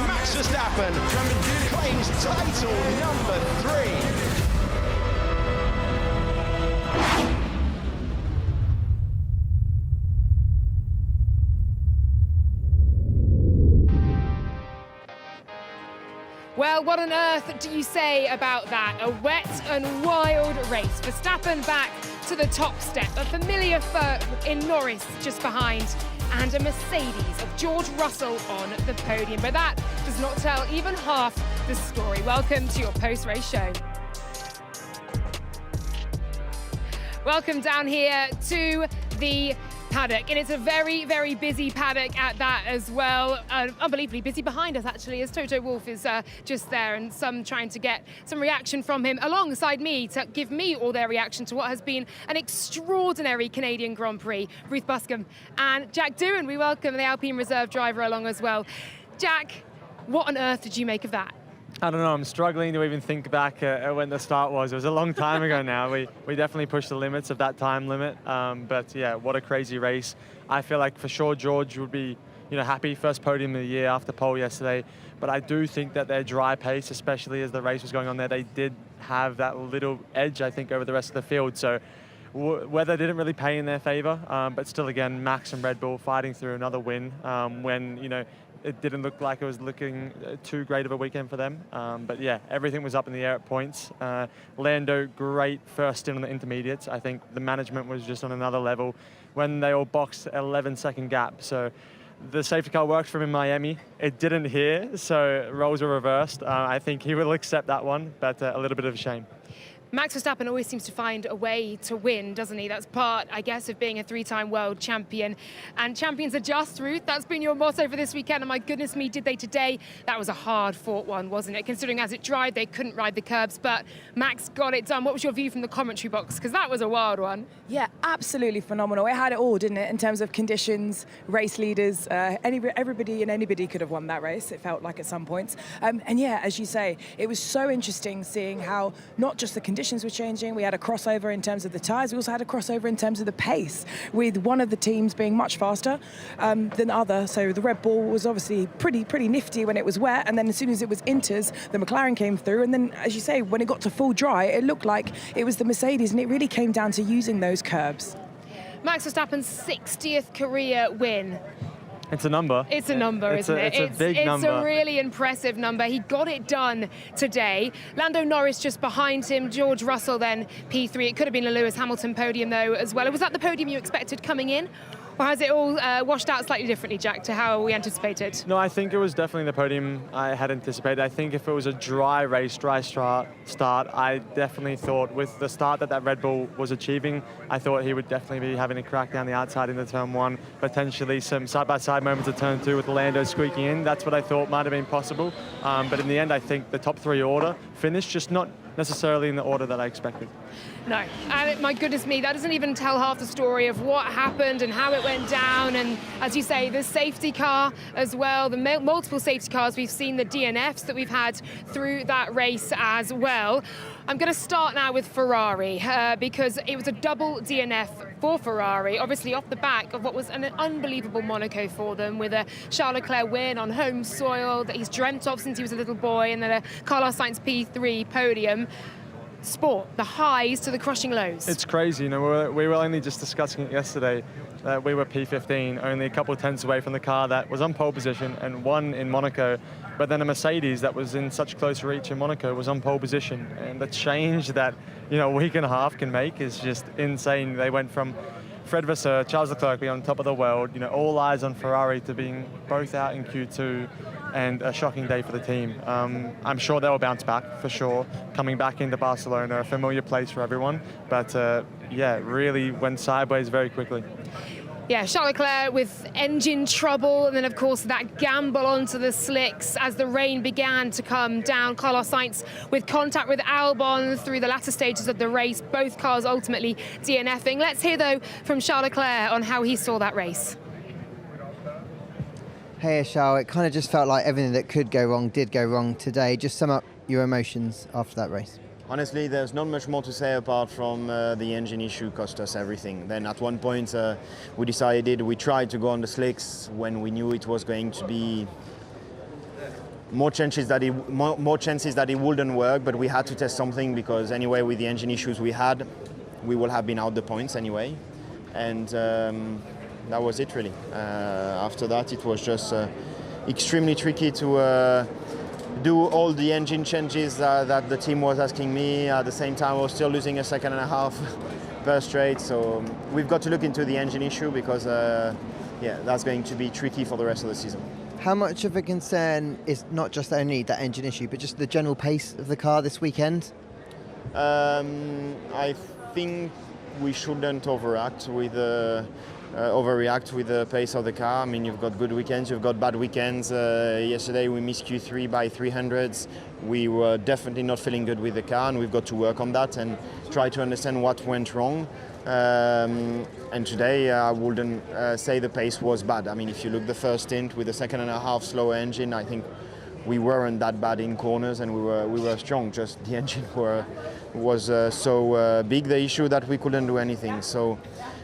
Max Verstappen claims title number 3. Well, what on earth do you say about that? A wet and wild race. Verstappen back to the top step. A familiar foe in Norris just behind. And a Mercedes of George Russell on the podium. But that does not tell even half the story. Welcome to your post-race show. Welcome down here to the paddock, and it's a very, very busy paddock at that as well. Unbelievably busy behind us, actually, as Toto Wolff is just there, and some trying to get some reaction from him alongside me to give me all their reaction to what has been an extraordinary Canadian Grand Prix. Ruth Buscombe and Jack Doohan, we welcome the Alpine Reserve driver along as well. Jack, what on earth did you make of that? I don't know, I'm struggling to even think back at when the start was. It was a long time ago now. We definitely pushed the limits of that time limit. But yeah, what a crazy race. I feel like for sure George would be happy, first podium of the year after pole yesterday. But I do think that their dry pace, especially as the race was going on there, they did have that little edge, I think, over the rest of the field. So weather didn't really pay in their favor. But still, again, Max and Red Bull fighting through another win when, it didn't look like it was looking too great of a weekend for them. But yeah, everything was up in the air at points. Lando, great first stint on the intermediates. I think the management was just on another level when they all boxed 11-second gap. So the safety car worked for him in Miami. It didn't here, so roles were reversed. I think he will accept that one, but a little bit of a shame. Max Verstappen always seems to find a way to win, doesn't he? That's part, I guess, of being a three-time world champion. And champions adjust, Ruth. That's been your motto for this weekend. And my goodness me, did they today? That was a hard-fought one, wasn't it? Considering as it dried, they couldn't ride the curbs. But Max got it done. What was your view from the commentary box? Because that was a wild one. Yeah, absolutely phenomenal. It had it all, didn't it? In terms of conditions, race leaders, everybody and anybody could have won that race, it felt like at some points. And yeah, as you say, it was so interesting seeing how not just the conditions were changing, we had a crossover in terms of the tyres, we also had a crossover in terms of the pace, with one of the teams being much faster than the other. So the Red Bull was obviously pretty nifty when it was wet, and then as soon as it was inters, the McLaren came through, and then, as you say, when it got to full dry, it looked like it was the Mercedes, and it really came down to using those curbs. Max Verstappen's 60th career win. It's a number. It's a number, isn't it? It's a big number. It's a really impressive number. He got it done today. Lando Norris just behind him. George Russell then P3. It could have been a Lewis Hamilton podium, though, as well. Was that the podium you expected coming in? Or has it all washed out slightly differently, Jack, to how we anticipated? No, I think it was definitely the podium I had anticipated. I think if it was a dry race, dry start, I definitely thought with the start that Red Bull was achieving, I thought he would definitely be having a crack down the outside into turn one, potentially some side-by-side moments of turn two with Lando squeaking in. That's what I thought might have been possible. But in the end, I think the top three order finished, just not necessarily in the order that I expected. No, and my goodness me, that doesn't even tell half the story of what happened and how it went down. And as you say, the safety car as well, the multiple safety cars, we've seen the DNFs that we've had through that race as well. I'm going to start now with Ferrari because it was a double DNF for Ferrari, obviously off the back of what was an unbelievable Monaco for them, with a Charles Leclerc win on home soil that he's dreamt of since he was a little boy, and then a Carlos Sainz P3 podium. Sport, the highs to the crushing lows. It's crazy, we were only just discussing it yesterday. We were P15, only a couple of tenths away from the car that was on pole position and won in Monaco. But then a Mercedes that was in such close reach in Monaco was on pole position. And the change that a week and a half can make is just insane. They went from Fred Vasseur, Charles Leclerc being on top of the world, all eyes on Ferrari, to being both out in Q2, and a shocking day for the team. I'm sure they'll bounce back, for sure, coming back into Barcelona, a familiar place for everyone. But yeah, really went sideways very quickly. Yeah, Charles Leclerc with engine trouble, and then of course that gamble onto the slicks as the rain began to come down. Carlos Sainz with contact with Albon through the latter stages of the race, both cars ultimately DNFing. Let's hear though from Charles Leclerc on how he saw that race. Hey Charles, it kind of just felt like everything that could go wrong did go wrong today. Just sum up your emotions after that race. Honestly, there's not much more to say apart from the engine issue cost us everything. Then at one point we tried to go on the slicks when we knew it was going to be more chances that it wouldn't work, but we had to test something because anyway with the engine issues we had, we will have been out the points anyway. And that was it really. After that it was just extremely tricky to do all the engine changes that the team was asking me. At the same time I was still losing a second and a half per straight, so we've got to look into the engine issue because that's going to be tricky for the rest of the season. How much of a concern is not just only that engine issue but just the general pace of the car this weekend? I think we shouldn't overreact with the pace of the car. I mean, you've got good weekends, you've got bad weekends. Yesterday we missed Q3 by 300s. We were definitely not feeling good with the car, and we've got to work on that and try to understand what went wrong. And today I wouldn't say the pace was bad. I mean, if you look the first stint with a second and a half slower engine, I think we weren't that bad in corners and we were strong. Just the engine was so big, the issue, that we couldn't do anything. So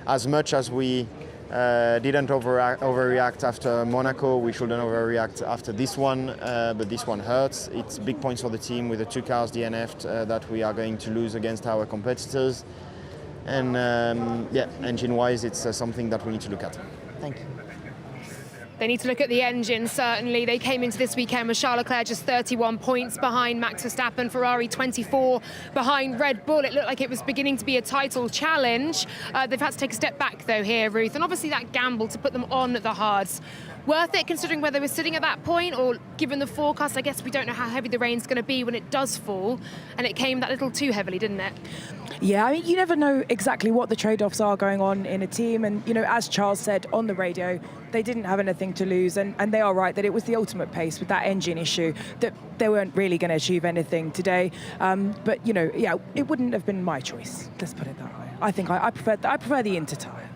as much as we didn't overreact after Monaco, we shouldn't overreact after this one, but this one hurts. It's big points for the team with the 2 cars DNF'd that we are going to lose against our competitors. And engine-wise, it's something that we need to look at. Thank you. They need to look at the engine, certainly. They came into this weekend with Charles Leclerc just 31 points behind Max Verstappen, Ferrari 24 behind Red Bull. It looked like it was beginning to be a title challenge. They've had to take a step back, though, here, Ruth. And obviously that gamble to put them on the hards. Worth it, considering where they were sitting at that point, or given the forecast? I guess we don't know how heavy the rain's going to be when it does fall, and it came that little too heavily, didn't it? Yeah, I mean, you never know exactly what the trade-offs are going on in a team. And, you know, as Charles said on the radio, they didn't have anything to lose. And they are right that it was the ultimate pace with that engine issue, that they weren't really going to achieve anything today. But, you know, yeah, it wouldn't have been my choice. Let's put it that way. I think I prefer the Inter tyre.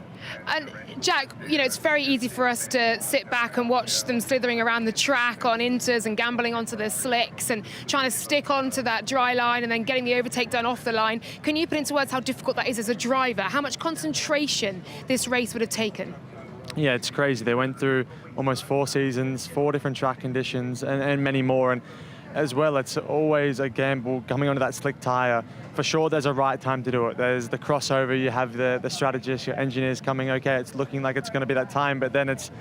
And Jack, you know, it's very easy for us to sit back and watch them slithering around the track on Inters and gambling onto the slicks and trying to stick onto that dry line and then getting the overtake done off the line. Can you put into words how difficult that is as a driver? How much concentration this race would have taken? Yeah, it's crazy. They went through almost 4 seasons, 4 different track conditions and many more. And as well, it's always a gamble coming onto that slick tyre. For sure, there's a right time to do it. There's the crossover, you have the strategists, your engineers coming, okay, it's looking like it's going to be that time, but then it's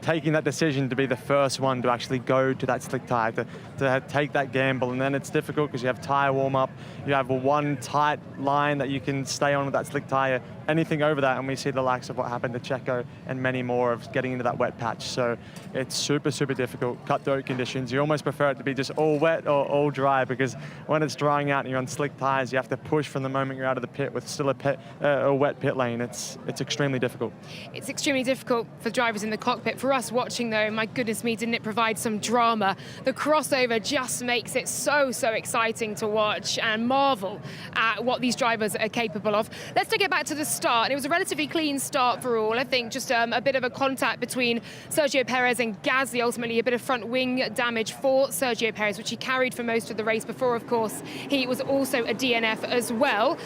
taking that decision to be the first one to actually go to that slick tyre, to take that gamble. And then it's difficult because you have tyre warm-up, you have one tight line that you can stay on with that slick tyre. Anything over that, and we see the likes of what happened to Checo and many more of getting into that wet patch. So it's super, super difficult. Cutthroat conditions. You almost prefer it to be just all wet or all dry, because when it's drying out and you're on slick tyres, you have to push from the moment you're out of the pit with still a wet pit lane. It's extremely difficult. It's extremely difficult for drivers in the cockpit. For us watching, though, my goodness me, didn't it provide some drama? The crossover just makes it so, so exciting to watch and marvel at what these drivers are capable of. Let's take it back to the start. And it was a relatively clean start for all. I think just a bit of a contact between Sergio Perez and Gasly, ultimately a bit of front wing damage for Sergio Perez, which he carried for most of the race before, of course, he was also a DNF as well.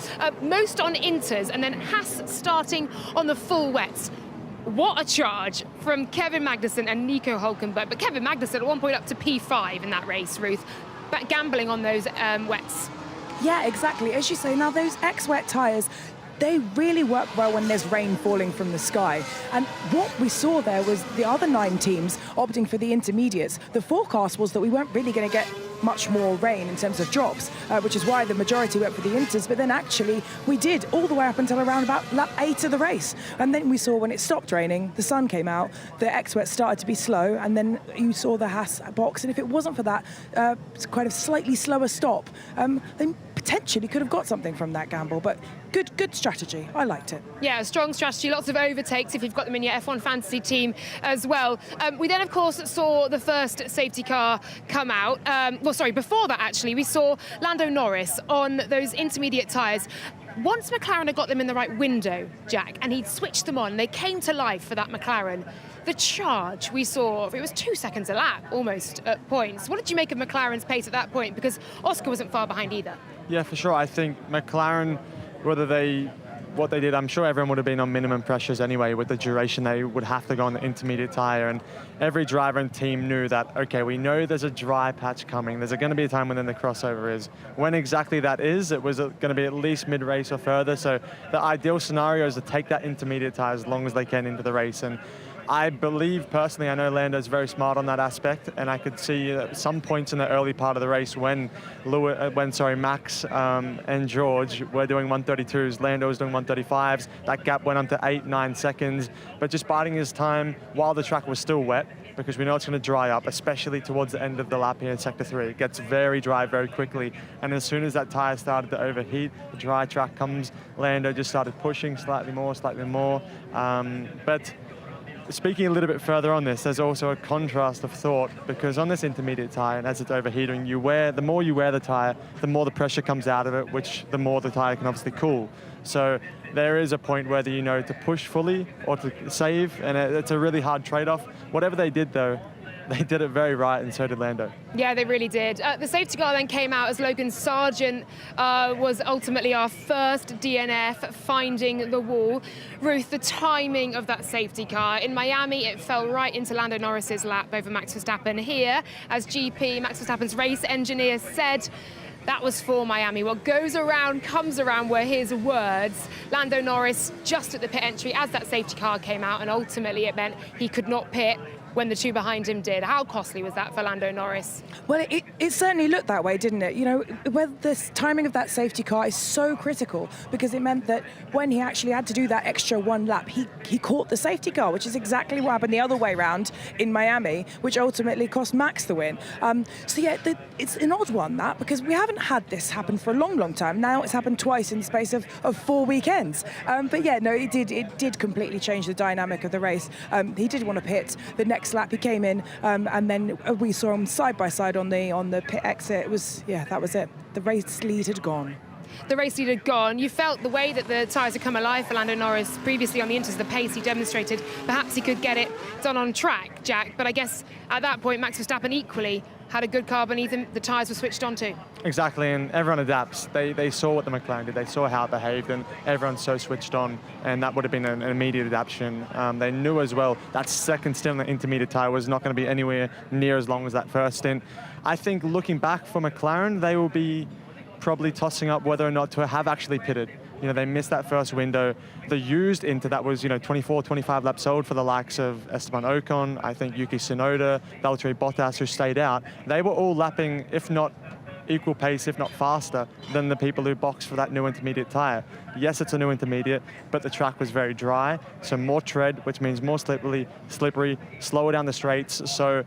Most on Inters, and then Haas starting on the full wets. What a charge from Kevin Magnussen and Nico Hülkenberg. But Kevin Magnussen at one point up to P5 in that race, Ruth, but gambling on those wets. Yeah, exactly. As you say, now those X-wet tyres, they really work well when there's rain falling from the sky. And what we saw there was the other 9 teams opting for the intermediates. The forecast was that we weren't really going to get much more rain in terms of drops, which is why the majority went for the Inters. But then actually we did all the way up until around about lap 8 of the race. And then we saw when it stopped raining, the sun came out, the X-wet started to be slow, and then you saw the Haas box. And if it wasn't for that kind of slightly slower stop, they potentially could have got something from that gamble. But good strategy. I liked it. Yeah, strong strategy. Lots of overtakes if you've got them in your F1 fantasy team as well. We then, of course, saw the first safety car come out. Before that, actually, we saw Lando Norris on those intermediate tyres. Once McLaren had got them in the right window, Jack, and he'd switched them on, they came to life for that McLaren. The charge we saw, it was 2 seconds a lap, almost, at points. What did you make of McLaren's pace at that point? Because Oscar wasn't far behind either. Yeah, for sure. I think McLaren, what they did, I'm sure everyone would have been on minimum pressures anyway with the duration they would have to go on the intermediate tire. And every driver and team knew that, okay, we know there's a dry patch coming. There's going to be a time when then the crossover is. When exactly that is, it was going to be at least mid-race or further. So the ideal scenario is to take that intermediate tire as long as they can into the race. And I believe personally, I know Lando's very smart on that aspect, and I could see some points in the early part of the race when Max and George were doing 132s, Lando was doing 135s. That gap went up to 8-9 seconds, but just biding his time while the track was still wet, because we know it's going to dry up, especially towards the end of the lap here in Sector 3. It gets very dry very quickly, and as soon as that tire started to overheat, the dry track comes, Lando just started pushing slightly more. But speaking a little bit further on this, there's also a contrast of thought, because on this intermediate tire, and as it's overheating, the more you wear the tire, the more the pressure comes out of it, which the more the tire can obviously cool. So there is a point whether you know to push fully or to save, and it's a really hard trade-off. Whatever they did though, they did it very right, and so did Lando. Yeah, they really did. The safety car then came out as Logan Sargent was ultimately our first DNF, finding the wall. Ruth, the timing of that safety car. In Miami, it fell right into Lando Norris's lap over Max Verstappen. Here, as GP, Max Verstappen's race engineer said, that was for Miami. What goes around comes around were his words. Lando Norris just at the pit entry as that safety car came out, and ultimately it meant he could not pit when the two behind him did. How costly was that for Lando Norris? Well, it certainly looked that way, didn't it? You know, where the timing of that safety car is so critical, because it meant that when he actually had to do that extra one lap, he caught the safety car, which is exactly what happened the other way round in Miami, which ultimately cost Max the win. So yeah, it's an odd one, that, because we haven't had this happen for a long, long time. Now it's happened twice in the space of 4 weekends. But yeah, no, it did completely change the dynamic of the race. He did want to pit the next lap. He came in, and then we saw him side by side on the pit exit. That was it. The race lead had gone. The race lead had gone. You felt the way that the tyres had come alive for Lando Norris previously on the Inters, the pace he demonstrated, perhaps he could get it done on track, Jack. But I guess at that point, Max Verstappen equally had a good car beneath him. The tyres were switched on too. Exactly, and everyone adapts. They saw what the McLaren did. They saw how it behaved, and everyone's so switched on, and that would have been an immediate adaptation. They knew as well that second stint on the intermediate tyre was not going to be anywhere near as long as that first stint. I think looking back for McLaren, they will be probably tossing up whether or not to have actually pitted. You know, they missed that first window. The used Inter that was, 24, 25 laps old for the likes of Esteban Ocon, I think Yuki Tsunoda, Valtteri Bottas, who stayed out. They were all lapping, if not equal pace, if not faster, than the people who boxed for that new intermediate tyre. Yes, it's a new intermediate, but the track was very dry, so more tread, which means more slippery, slower down the straights. So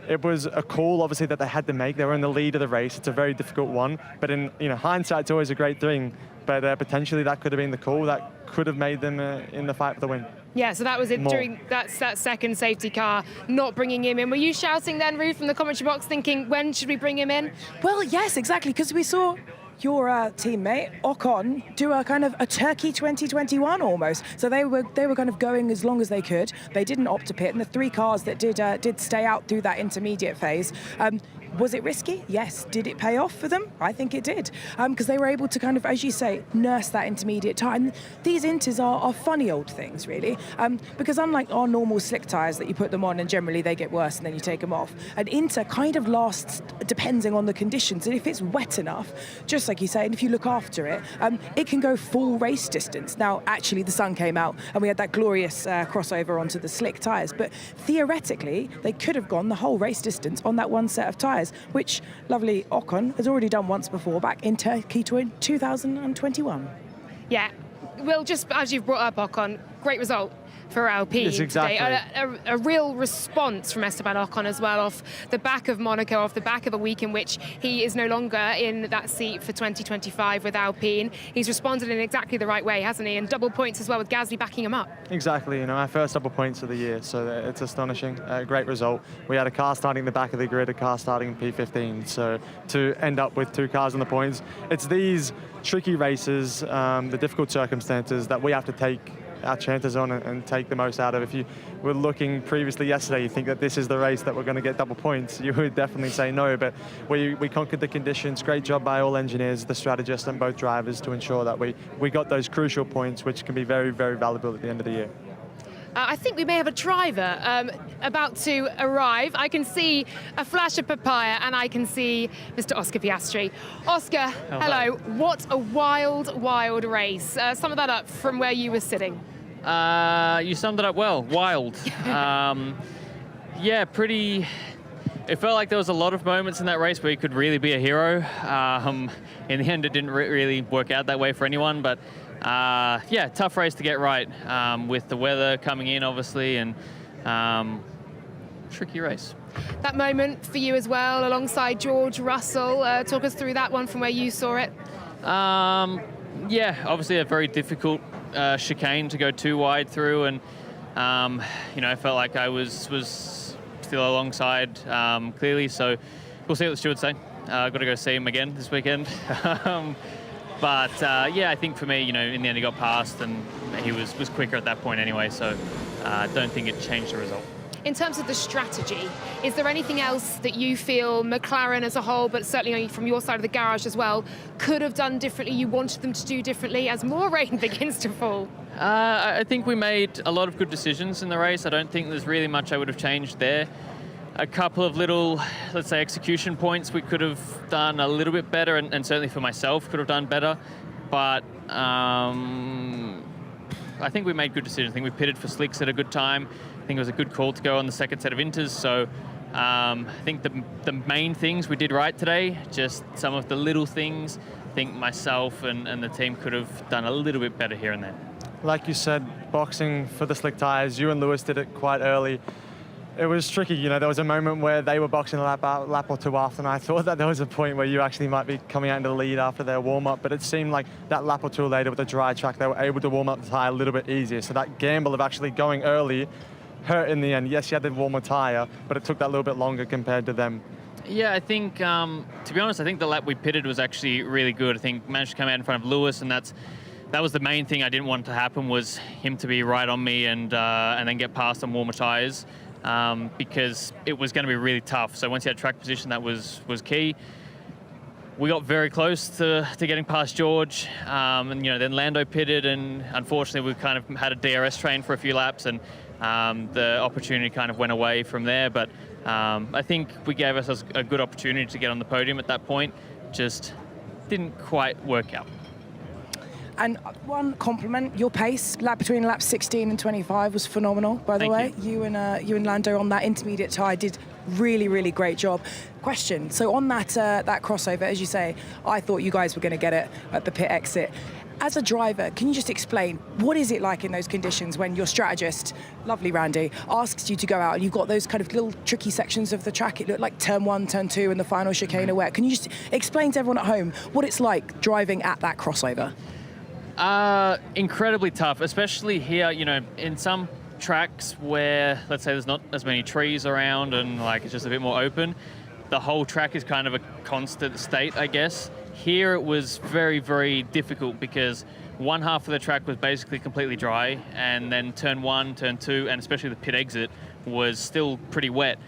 it was a call, obviously, that they had to make. They were in the lead of the race. It's a very difficult one, but in hindsight's always a great thing. But potentially that could have been the call that could have made them in the fight for the win. Yeah, so that was it during that second safety car, not bringing him in. Were you shouting then, Ruth, from the commentary box, thinking, when should we bring him in? Well, yes, exactly, because we saw your teammate Ocon do a kind of a Turkey 2021 almost. So they were kind of going as long as they could. They didn't opt to pit, and the three cars that did stay out through that intermediate phase. Was it risky? Yes. Did it pay off for them? I think it did, because they were able to kind of, as you say, nurse that intermediate tyre. And these Inters are funny old things, really, because unlike our normal slick tyres that you put them on and generally they get worse and then you take them off, an Inter kind of lasts depending on the conditions. And if it's wet enough, just like you say, and if you look after it, it can go full race distance. Now, actually, the sun came out and we had that glorious crossover onto the slick tyres, but theoretically, they could have gone the whole race distance on that one set of tyres, which lovely Ocon has already done once before back in Turkey 2021. Yeah, well, just as you've brought up Ocon, great result for Alpine exactly. today. A real response from Esteban Ocon as well, off the back of Monaco, off the back of a week in which he is no longer in that seat for 2025 with Alpine. He's responded in exactly the right way, hasn't he? And double points as well, with Gasly backing him up. Exactly, our first double points of the year, so it's astonishing. Great result. We had a car starting in the back of the grid, a car starting in P15, so to end up with two cars on the points, it's these tricky races, the difficult circumstances that we have to take our chances on and take the most out of. If you were looking previously yesterday, you think that this is the race that we're going to get double points, you would definitely say no, but we conquered the conditions. Great job by all engineers, the strategists and both drivers to ensure that we got those crucial points, which can be very, very valuable at the end of the year. I think we may have a driver about to arrive. I can see a flash of papaya and I can see Mr. Oscar Piastri. Oscar, hello. What a wild, wild race. Sum that up from where you were sitting. You summed it up well. Wild. Yeah, pretty... It felt like there was a lot of moments in that race where he could really be a hero. In the end, it didn't really work out that way for anyone, but yeah, tough race to get right with the weather coming in, obviously, and tricky race. That moment for you as well, alongside George Russell. Talk us through that one from where you saw it. Yeah, obviously a very difficult chicane to go too wide through, and you know, I felt like I was still alongside clearly, so we'll see what the stewards say. Got to go see him again this weekend. But yeah, I think for me, you know, in the end he got past and he was quicker at that point anyway, so I don't think it changed the result. In terms of the strategy, is there anything else that you feel McLaren as a whole, but certainly from your side of the garage as well, could have done differently, you wanted them to do differently as more rain begins to fall? I think we made a lot of good decisions in the race. I don't think there's really much I would have changed there. A couple of little, let's say, execution points we could have done a little bit better, and certainly for myself could have done better. But I think we made good decisions. I think we pitted for slicks at a good time. I think it was a good call to go on the second set of inters. So I think the main things we did right today, just some of the little things, I think myself and the team could have done a little bit better here and there. Like you said, boxing for the slick tires, you and Lewis did it quite early. It was tricky, you know, there was a moment where they were boxing a lap or two after, and I thought that there was a point where you actually might be coming out into the lead after their warm-up, but it seemed like that lap or two later with the dry track, they were able to warm up the tyre a little bit easier. So that gamble of actually going early hurt in the end. Yes, you had the warmer tyre, but it took that little bit longer compared to them. Yeah, I think, to be honest, I think the lap we pitted was actually really good. I think managed to come out in front of Lewis, and that was the main thing I didn't want to happen, was him to be right on me and then get past on warmer tyres. Because it was going to be really tough. So once you had track position, that was key. We got very close to getting past George, and you know, then Lando pitted, and unfortunately we kind of had a DRS train for a few laps, and the opportunity kind of went away from there. But I think we gave ourselves a good opportunity to get on the podium at that point. Just didn't quite work out. And one compliment, your pace between laps 16 and 25 was phenomenal, by the way. You and Lando on that intermediate tyre did really, really great job. Question, so on that crossover, as you say, I thought you guys were going to get it at the pit exit. As a driver, can you just explain, what is it like in those conditions when your strategist, lovely Randy, asks you to go out and you've got those kind of little tricky sections of the track? It looked like turn 1, turn 2 and the final chicane are wet. Can you just explain to everyone at home what it's like driving at that crossover? Incredibly tough, especially here, you know, in some tracks where, let's say, there's not as many trees around and like it's just a bit more open, the whole track is kind of a constant state, I guess. Here it was very, very difficult because one half of the track was basically completely dry, and then turn 1, turn 2, and especially the pit exit was still pretty wet.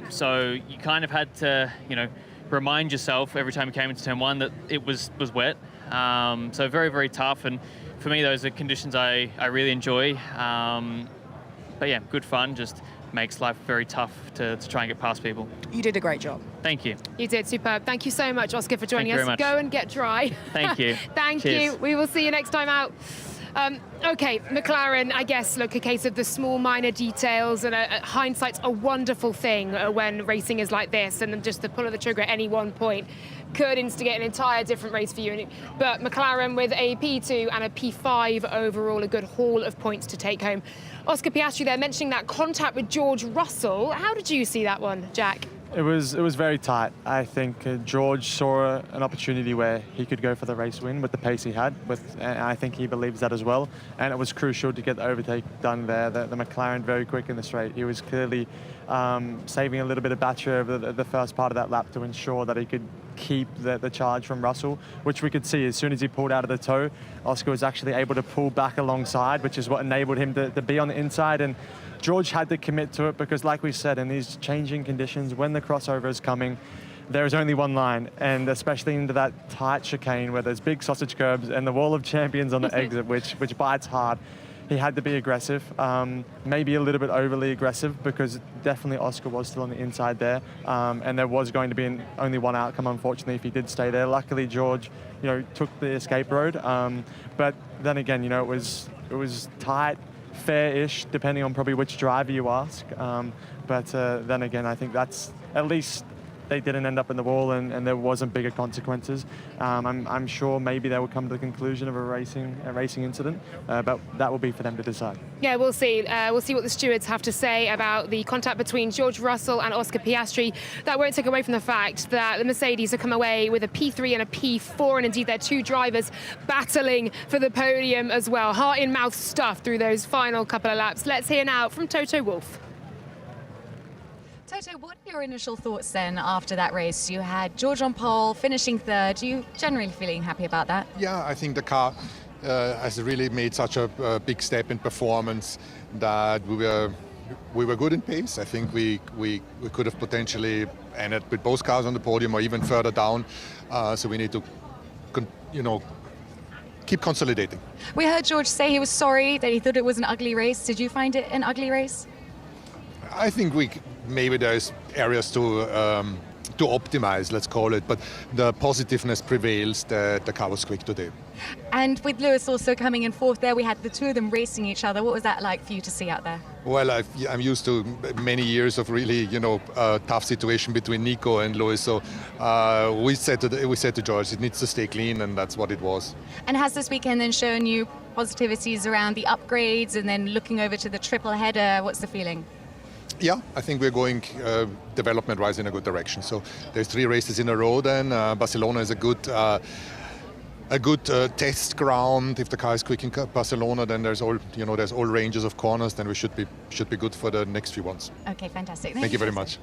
So you kind of had to, you know, remind yourself every time you came into turn 1 that it was wet. So very, very tough, and for me those are conditions I really enjoy. But yeah, good fun, just makes life very tough to try and get past people. You did a great job. Thank you. You did, superb. Thank you so much, Oscar, for joining us. Go and get dry. Thank you. Thank you. We will see you next time out. Okay, McLaren, I guess, look, a case of the small minor details, and hindsight's a wonderful thing when racing is like this, and just the pull of the trigger at any one point could instigate an entire different race for you. But McLaren with a P2 and a P5 overall, a good haul of points to take home. Oscar Piastri there mentioning that contact with George Russell. How did you see that one, Jack? It was very tight. I think George saw an opportunity where he could go for the race win with the pace he had, and I think he believes that as well. And it was crucial to get the overtake done there. The McLaren very quick in the straight. He was clearly saving a little bit of battery over the first part of that lap to ensure that he could keep the charge from Russell, which we could see as soon as he pulled out of the toe. Oscar was actually able to pull back alongside, which is what enabled him to be on the inside. And George had to commit to it because, like we said, in these changing conditions, when the crossover is coming, there is only one line, and especially into that tight chicane where there's big sausage curbs and the wall of champions on the exit, which bites hard. He had to be aggressive, maybe a little bit overly aggressive, because definitely Oscar was still on the inside there, and there was going to be only one outcome, unfortunately, if he did stay there. Luckily, George, took the escape road, but then again, it was tight, fair-ish, depending on probably which driver you ask. But then again, I think that's at least they didn't end up in the wall, and there wasn't bigger consequences. I'm sure maybe they will come to the conclusion of a racing incident, but that will be for them to decide. Yeah, we'll see. We'll see what the stewards have to say about the contact between George Russell and Oscar Piastri. That won't take away from the fact that the Mercedes have come away with a P3 and a P4, and indeed their two drivers battling for the podium as well. Heart in mouth stuff through those final couple of laps. Let's hear now from Toto Wolff. Toto, what are your initial thoughts then after that race? You had George on pole, finishing third. Are you generally feeling happy about that? Yeah, I think the car has really made such a big step in performance that we were good in pace. I think we could have potentially ended with both cars on the podium or even further down. So we need to, keep consolidating. We heard George say he was sorry, that he thought it was an ugly race. Did you find it an ugly race? I think maybe there's areas to optimize, let's call it, but the positiveness prevails that the car was quick today. And with Lewis also coming in fourth there, we had the two of them racing each other. What was that like for you to see out there? Well, I'm used to many years of really, tough situation between Nico and Lewis. So we said to George, it needs to stay clean, and that's what it was. And has this weekend then shown you positivities around the upgrades and then looking over to the triple header? What's the feeling? Yeah, I think we're going development-wise in a good direction. So there's 3 races in a row. Then Barcelona is a good test ground. If the car is quick in Barcelona, then there's all ranges of corners. Then we should be good for the next few ones. Okay, fantastic. Thank you very much.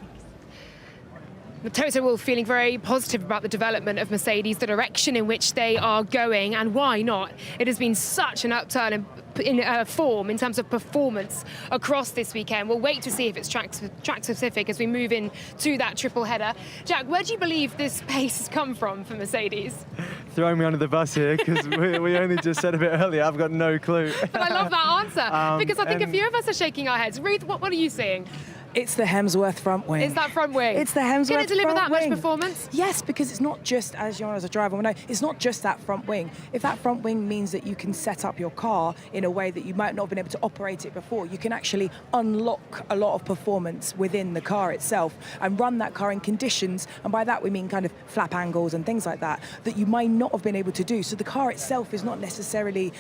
Toto Wolff feeling very positive about the development of Mercedes, the direction in which they are going, and why not? It has been such an upturn in form in terms of performance across this weekend. We'll wait to see if it's track specific as we move in to that triple header. Jack, where do you believe this pace has come from for Mercedes? Throwing me under the bus here, because we only just said a bit earlier, I've got no clue. But I love that answer, because I think a few of us are shaking our heads. Ruth, what are you seeing? It's the Hemsworth front wing. It's that front wing. It's the Hemsworth Can it deliver front that wing. much performance? Yes, because it's not just, as you know, as a driver, it's not just that front wing. If that front wing means that you can set up your car in a way that you might not have been able to operate it before, you can actually unlock a lot of performance within the car itself and run that car in conditions, and by that we mean kind of flap angles and things like that you might not have been able to do. So the car itself is not necessarily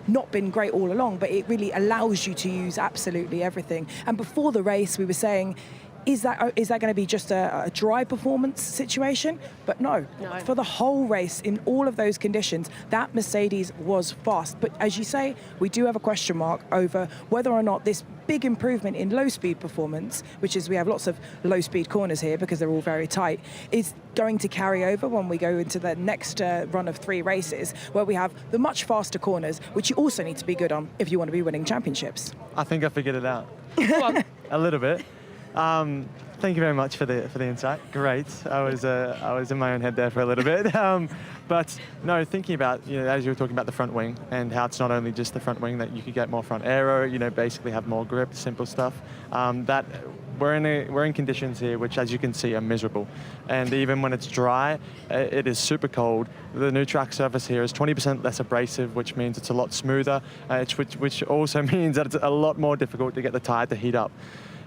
not been great all along, but it really allows you to use absolutely everything. And before the race, we were saying, is that going to be just a dry performance situation? But no. For the whole race, in all of those conditions, that Mercedes was fast. But as you say, we do have a question mark over whether or not this big improvement in low-speed performance, which is we have lots of low-speed corners here because they're all very tight, is going to carry over when we go into the next run of 3 races, where we have the much faster corners, which you also need to be good on if you want to be winning championships. I think I figured it out. A little bit. Thank you very much for the insight. Great. I was in my own head there for a little bit. But no, thinking about, as you were talking about the front wing and how it's not only just the front wing, that you could get more front aero, basically have more grip, simple stuff. That we're in conditions here which, as you can see, are miserable. And even when it's dry, it is super cold. The new track surface here is 20% less abrasive, which means it's a lot smoother, which also means that it's a lot more difficult to get the tire to heat up.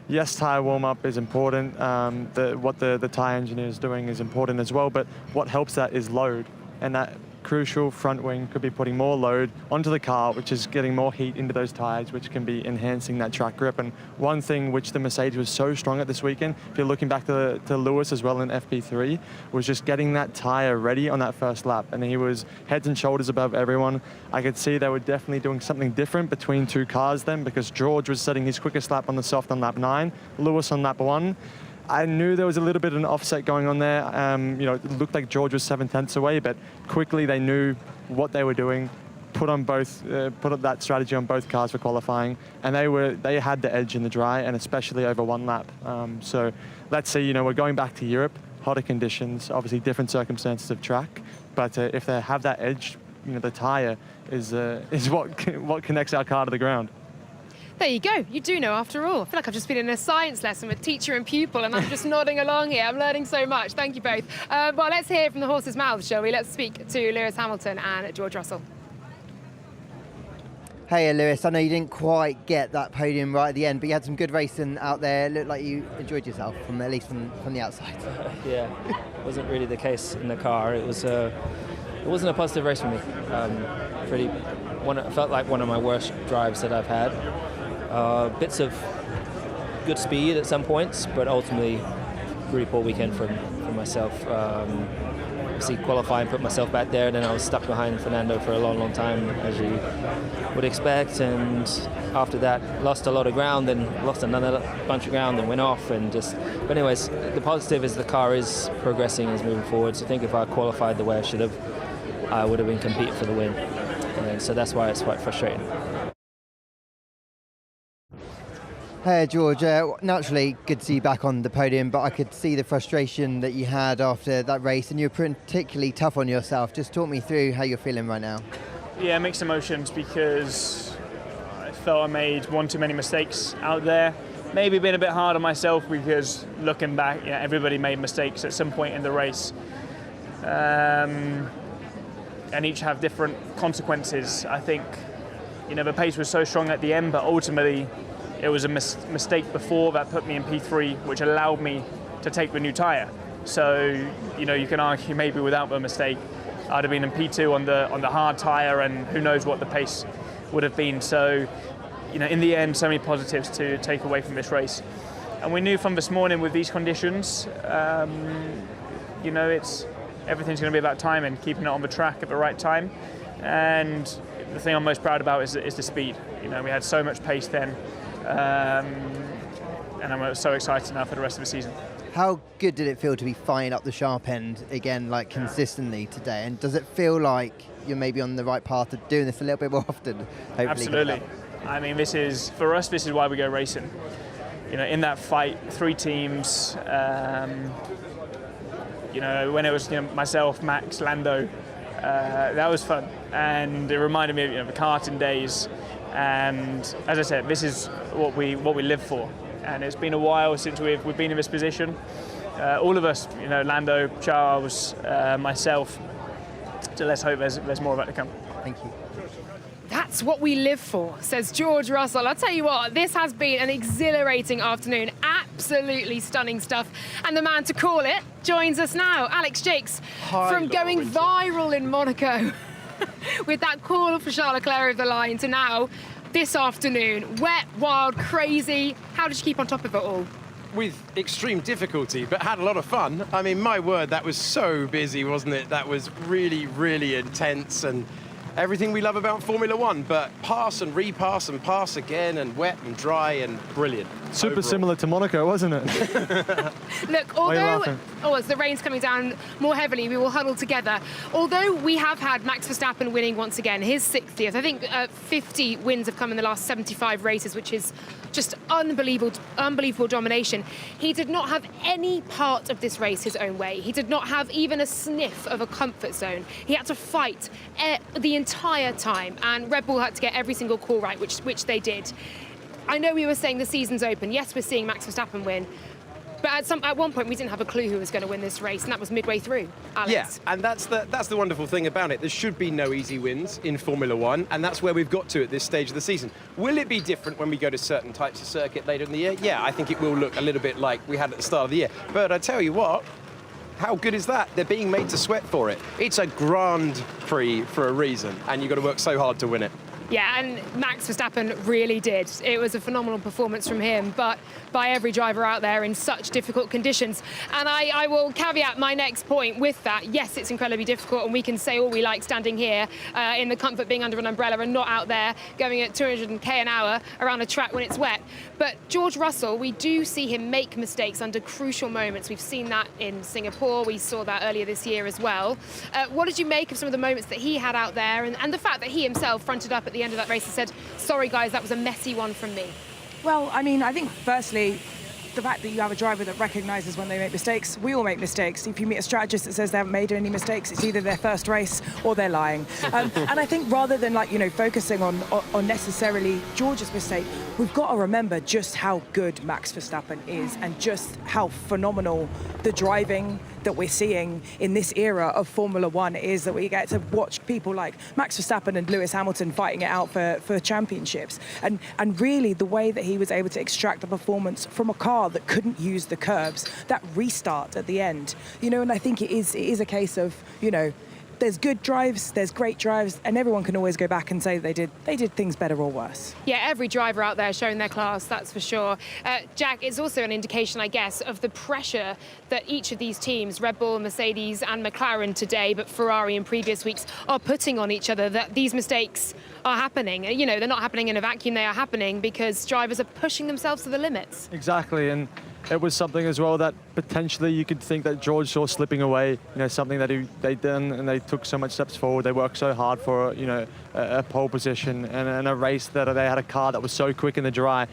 Yes, tyre warm-up is important. What the tyre engineer is doing is important as well, but what helps that is load. And that crucial front wing could be putting more load onto the car, which is getting more heat into those tyres, which can be enhancing that track grip. And one thing which the Mercedes was so strong at this weekend, if you're looking back to Lewis as well in FP3, was just getting that tyre ready on that first lap. And he was heads and shoulders above everyone. I could see they were definitely doing something different between 2 cars then, because George was setting his quickest lap on the soft on lap 9, Lewis on lap 1. I knew there was a little bit of an offset going on there. You know, it looked like George was 7/10 away, but quickly they knew what they were doing, put up that strategy on both cars for qualifying, and they had the edge in the dry, and especially over one lap. So let's see, you know, we're going back to Europe, hotter conditions, obviously different circumstances of track, but if they have that edge, you know, the tire is what connects our car to the ground. There you go. You do know after all. I feel like I've just been in a science lesson with teacher and pupil, and I'm just nodding along here. I'm learning so much. Thank you both. Well, let's hear from the horse's mouths, shall we? Let's speak to Lewis Hamilton and George Russell. Hey, Lewis, I know you didn't quite get that podium right at the end, but you had some good racing out there. It looked like you enjoyed yourself, at least from the outside. Yeah, it wasn't really the case in the car. It wasn't a positive race for me. It felt like one of my worst drives that I've had. Bits of good speed at some points, but ultimately really poor weekend for myself. Obviously qualifying, put myself back there, and then I was stuck behind Fernando for a long time, as you would expect, and after that lost a lot of ground and lost another bunch of ground and went off, and just, but anyways, the positive is the car is progressing, is moving forward. So I think if I qualified the way I should have, I would have been competing for the win, and so that's why it's quite frustrating. Hey, George, naturally good to see you back on the podium, but I could see the frustration that you had after that race, and you were particularly tough on yourself. Just talk me through how you're feeling right now. Yeah, mixed emotions, because I felt I made one too many mistakes out there. Maybe been a bit hard on myself, because looking back, you know, everybody made mistakes at some point in the race. And each have different consequences. I think, you know, the pace was so strong at the end, but ultimately it was a mistake before that put me in P3, which allowed me to take the new tyre. So, you know, you can argue maybe without the mistake, I'd have been in P2 on the hard tyre, and who knows what the pace would have been. So, you know, in the end, so many positives to take away from this race. And we knew from this morning with these conditions, you know, everything's going to be about timing, keeping it on the track at the right time. And the thing I'm most proud about is the speed. You know, we had so much pace then. And I'm so excited now for the rest of the season. How good did it feel to be firing up the sharp end again, like consistently today? And does it feel like you're maybe on the right path of doing this a little bit more often? Hopefully. Absolutely. I mean, for us, this is why we go racing. You know, in that fight, 3 teams. You know, when it was, you know, myself, Max, Lando, that was fun, and it reminded me of, you know, the karting days. And as I said, this is what we live for, and it's been a while since we've been in this position. All of us, you know, Lando, Charles, myself. So let's hope there's more of that to come. Thank you. That's what we live for, says George Russell. I'll tell you what, this has been an exhilarating afternoon. Absolutely stunning stuff. And the man to call it joins us now, Alex Jakes, from going viral in Monaco with that call for Charles Leclerc over the line to now, this afternoon, wet, wild, crazy. How did you keep on top of it all? With extreme difficulty, but had a lot of fun. I mean, my word, that was so busy, wasn't it? That was really, really intense, and everything we love about Formula One, but pass and repass and pass again, and wet and dry and brilliant. Super overall. Similar to Monaco, wasn't it? Look, although as the rain's coming down more heavily, we will huddle together. Although we have had Max Verstappen winning once again, his 60th. I think 50 wins have come in the last 75 races, which is just unbelievable domination. He did not have any part of this race his own way. He did not have even a sniff of a comfort zone. He had to fight the entire time, and Red Bull had to get every single call right, which they did. I know we were saying the season's open. Yes, we're seeing Max Verstappen win. But at one point, we didn't have a clue who was going to win this race, and that was midway through, Alex. Yeah, and that's the wonderful thing about it. There should be no easy wins in Formula One, and that's where we've got to at this stage of the season. Will it be different when we go to certain types of circuit later in the year? Yeah, I think it will look a little bit like we had at the start of the year. But I tell you what, how good is that? They're being made to sweat for it. It's a Grand Prix for a reason, and you've got to work so hard to win it. Yeah, and Max Verstappen really did. It was a phenomenal performance from him, but by every driver out there in such difficult conditions. And I will caveat my next point with that. Yes, it's incredibly difficult, and we can say all we like standing here in the comfort being under an umbrella and not out there going at 200 k an hour around a track when it's wet. But George Russell, we do see him make mistakes under crucial moments. We've seen that in Singapore. We saw that earlier this year as well. What did you make of some of the moments that he had out there, and the fact that he himself fronted up at the end of that race and said, sorry guys, that was a messy one from me? Well, I mean, I think firstly, the fact that you have a driver that recognises when they make mistakes. We all make mistakes. If you meet a strategist that says they haven't made any mistakes, it's either their first race or they're lying. And I think rather than focusing on necessarily George's mistake, we've got to remember just how good Max Verstappen is and just how phenomenal the driving that we're seeing in this era of Formula One is, that we get to watch people like Max Verstappen and Lewis Hamilton fighting it out for championships. And really the way that he was able to extract the performance from a car that couldn't use the curbs, that restart at the end, and I think it is a case of, there's good drives, there's great drives, and everyone can always go back and say they did things better or worse. Yeah, every driver out there showing their class, that's for sure. Jack, it's also an indication, I guess, of the pressure that each of these teams, Red Bull, Mercedes and McLaren today, but Ferrari in previous weeks, are putting on each other, that these mistakes are happening. They're not happening in a vacuum, they are happening because drivers are pushing themselves to the limits. Exactly, and it was something as well that potentially you could think that George saw slipping away, something that they done, and they took so much steps forward. They worked so hard for, a pole position and a race that they had a car that was so quick in the dry.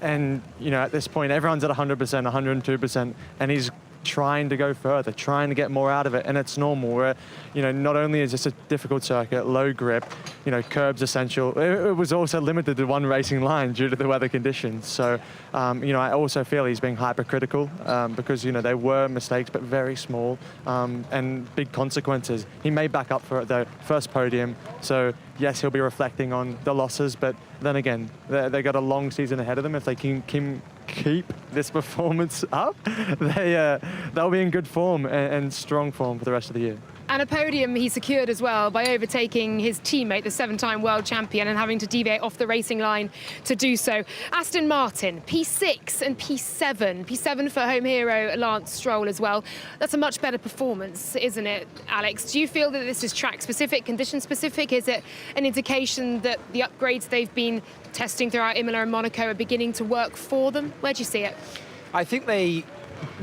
And, at this point, everyone's at 100%, 102%, and he's trying to go further, trying to get more out of it, and it's normal. Where, not only is this a difficult circuit, low grip, curbs essential, it was also limited to one racing line due to the weather conditions. So, I also feel he's being hypercritical because, they were mistakes, but very small and big consequences. He may back up for it though, first podium. So yes, he'll be reflecting on the losses, but then again, they got a long season ahead of them. If they can keep this performance up, they'll be in good form and strong form for the rest of the year. And a podium he secured as well by overtaking his teammate, the 7-time world champion, and having to deviate off the racing line to do so. Aston Martin, P6 and P7. P7 for home hero Lance Stroll as well. That's a much better performance, isn't it, Alex? Do you feel that this is track-specific, condition-specific? Is it an indication that the upgrades they've been testing throughout Imola and Monaco are beginning to work for them? Where do you see it? I think they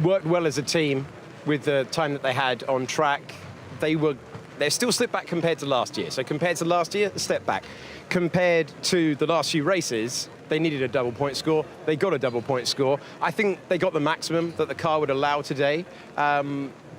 worked well as a team with the time that they had on track. They're still slipped back compared to last year. So compared to last year, a step back. Compared to the last few races, they needed a double point score. They got a double point score. I think they got the maximum that the car would allow today.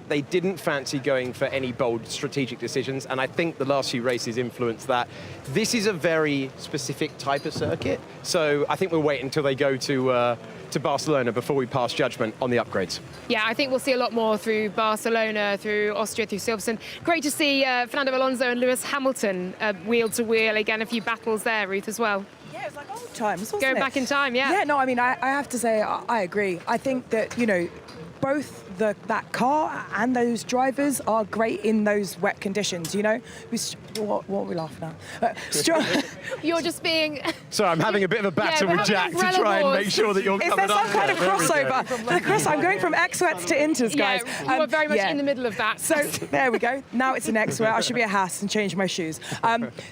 They didn't fancy going for any bold strategic decisions, and I think the last few races influenced that. This is a very specific type of circuit, so I think we'll wait until they go to Barcelona before we pass judgment on the upgrades. Yeah, I think we'll see a lot more through Barcelona, through Austria, through Silverstone. Great to see Fernando Alonso and Lewis Hamilton wheel to wheel. Again, a few battles there, Ruth, as well. Yeah, it's like old times, wasn't Going it? back in time, yeah. Yeah, no, I mean, I have to say, I agree. I think that, both that car and those drivers are great in those wet conditions, What are we laughing at? You're just being... Sorry, I'm having a bit of a battle with Jack to try and make sure that you're Is coming there up some kind of crossover? I'm going from X-Wets to Inters, guys. Yeah, you are very much in the middle of that. So there we go. Now it's an X-Wet. I should be a Haas and change my shoes.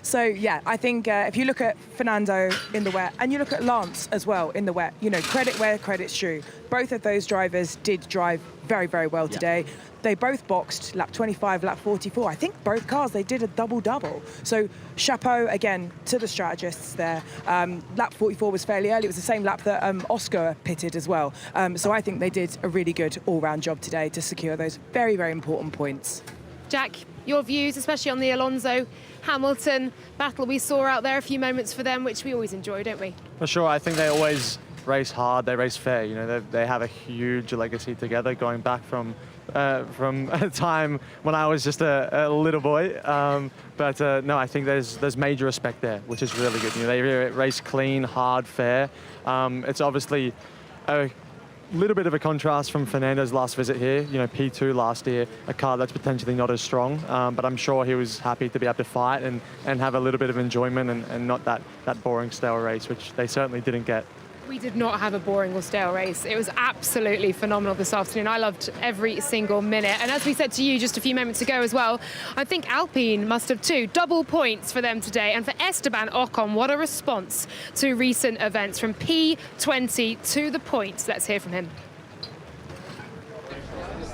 So yeah, I think if you look at Fernando in the wet and you look at Lance as well in the wet, credit where credit's due. Both of those drivers did drive very, very well today. They both boxed lap 25, lap 44. I think both cars, they did a double-double. So chapeau, again, to the strategists there. Lap 44 was fairly early. It was the same lap that Oscar pitted as well. So I think they did a really good all-round job today to secure those very, very important points. Jack, your views, especially on the Alonso-Hamilton battle we saw out there, a few moments for them, which we always enjoy, don't we? For sure, I think they always race hard, they race fair. They have a huge legacy together going back from a time when I was just a little boy. But no, I think there's major respect there, which is really good. They race clean, hard, fair. It's obviously a little bit of a contrast from Fernando's last visit here. You know, P2 last year, a car that's potentially not as strong, but I'm sure he was happy to be able to fight and have a little bit of enjoyment and not that boring stale race, which they certainly didn't get. We did not have a boring or stale race. It was absolutely phenomenal this afternoon. I loved every single minute. And as we said to you just a few moments ago as well, I think Alpine must have too. Double points for them today. And for Esteban Ocon, what a response to recent events from P20 to the points. Let's hear from him.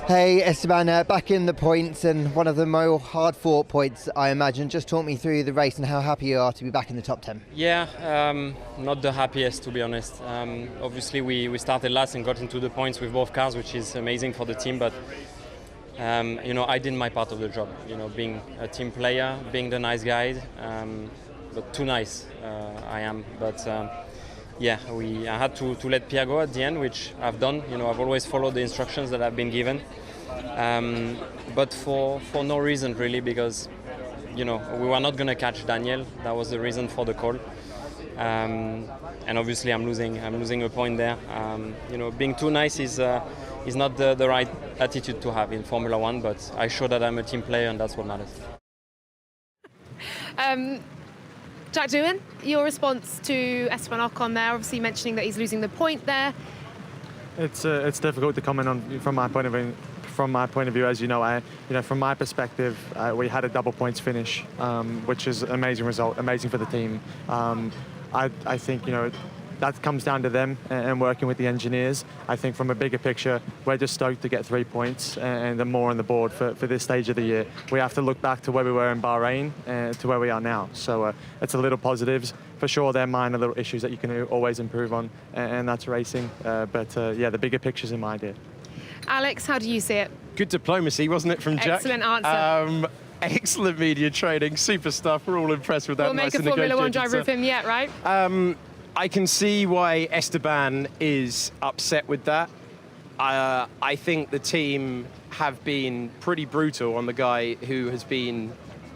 Hey Esteban, back in the points, and one of the more hard-fought points, I imagine. Just talk me through the race and how happy you are to be back in the top 10. Yeah, not the happiest, to be honest. Obviously, we started last and got into the points with both cars, which is amazing for the team, but you know, I did my part of the job. You know, being a team player, being the nice guy, but too nice I am. But yeah, I had to let Pierre go at the end, which I've done. You know, I've always followed the instructions that I've been given, but for no reason really, because you know we were not going to catch Daniel. That was the reason for the call, and obviously I'm losing a point there. You know, being too nice is not the right attitude to have in Formula One, but I show that I'm a team player, and that's what matters. Jack Doohan, your response to Esteban Ocon there, obviously mentioning that he's losing the point there. It's difficult to comment on from my point of view. From my point of view, as you know, from my perspective, we had a double points finish, which is an amazing result, amazing for the team. I think that comes down to them and working with the engineers. I think from a bigger picture, we're just stoked to get 3 points and more on the board for this stage of the year. We have to look back to where we were in Bahrain to where we are now. So it's a little positives. For sure, there are minor little issues that you can always improve on, and that's racing. But yeah, the bigger picture's in my idea. Alex, how do you see it? Good diplomacy, wasn't it, from Jack? Excellent answer. Excellent media training, super stuff. We're all impressed with that. We'll make a Formula One driver of him yet, right? I can see why Esteban is upset with that. I think the team have been pretty brutal on the guy who has been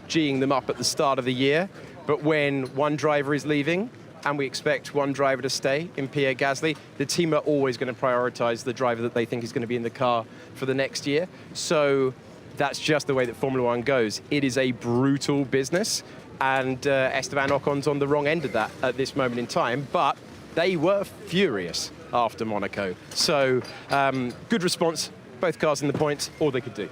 G'ing them up at the start of the year. But when one driver is leaving, and we expect one driver to stay in Pierre Gasly, the team are always going to prioritise the driver that they think is going to be in the car for the next year. So that's just the way that Formula One goes. It is a brutal business. And Esteban Ocon's on the wrong end of that at this moment in time, but they were furious after Monaco. So good response, both cars in the points, all they could do.